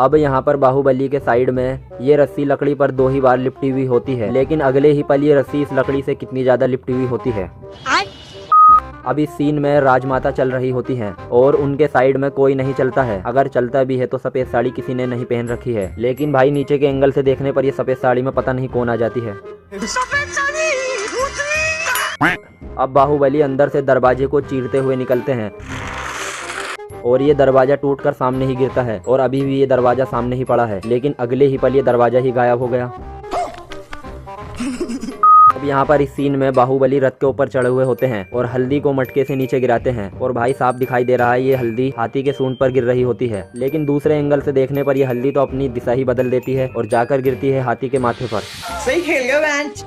अब यहाँ पर बाहुबली के साइड में ये रस्सी लकड़ी पर 2 ही बार लिपटी हुई होती है, लेकिन अगले ही पल ये रस्सी इस लकड़ी से कितनी ज्यादा लिपटी हुई होती है। अब इस सीन में राजमाता चल रही होती हैं और उनके साइड में कोई नहीं चलता है। अगर चलता भी है तो सफेद साड़ी किसी ने नहीं पहन रखी है, लेकिन भाई नीचे के एंगल से देखने पर ये सफेद साड़ी में पता नहीं कौन आ जाती है। अब बाहुबली अंदर से दरवाजे को चीरते हुए निकलते हैं और ये दरवाजा टूटकर सामने ही गिरता है और अभी भी ये दरवाजा सामने ही पड़ा है, लेकिन अगले ही पल ये दरवाजा ही गायब हो गया। अब यहाँ पर इस सीन में बाहुबली रथ के ऊपर चढ़े हुए होते हैं और हल्दी को मटके से नीचे गिराते हैं और भाई साफ दिखाई दे रहा है ये हल्दी हाथी के सूंड पर गिर रही होती है, लेकिन दूसरे एंगल से देखने पर ये हल्दी तो अपनी दिशा ही बदल देती है और जाकर गिरती है हाथी के माथे पर। सही खेल गया बेंच।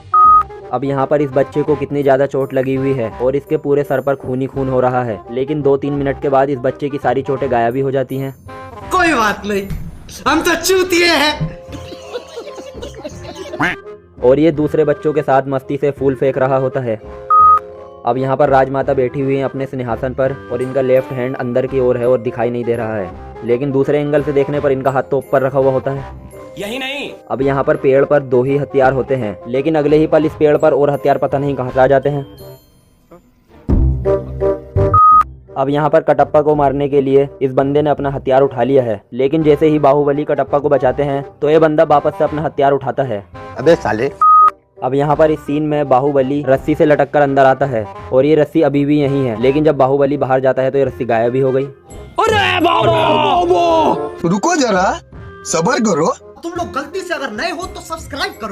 अब यहाँ पर इस बच्चे को कितनी ज्यादा चोट लगी हुई है और इसके पूरे सर पर खून ही खून हो रहा है, लेकिन 2-3 मिनट के बाद इस बच्चे की सारी चोटें गायब ही हो जाती हैं। कोई बात नहीं, हम तो चूतिए हैं। और ये दूसरे बच्चों के साथ मस्ती से फूल फेंक रहा होता है। अब यहाँ पर राजमाता बैठी हुई है अपने सिंहासन पर और इनका लेफ्ट हैंड अंदर की ओर है और दिखाई नहीं दे रहा है, लेकिन दूसरे एंगल से देखने पर इनका हाथ तो ऊपर रखा हुआ होता है। यही नहीं, अब यहाँ पर पेड़ पर 2 ही हथियार होते हैं, लेकिन अगले ही पल इस पेड़ पर और हथियार पता नहीं कहाँ से आ जाते हैं। अब यहाँ पर कटप्पा को मारने के लिए इस बंदे ने अपना हथियार उठा लिया है, लेकिन जैसे ही बाहुबली कटप्पा को बचाते हैं तो ये बंदा वापस से अपना हथियार उठाता है। अबे साले। अब यहाँ पर इस सीन में बाहुबली रस्सी से लटक कर अंदर आता है और ये रस्सी अभी भी यहीं है, लेकिन जब बाहुबली बाहर जाता है तो ये रस्सी गायब भी हो गई। रुको जरा, सब्र करो। तुम लोग गलती से अगर नए हो तो सब्सक्राइब करो।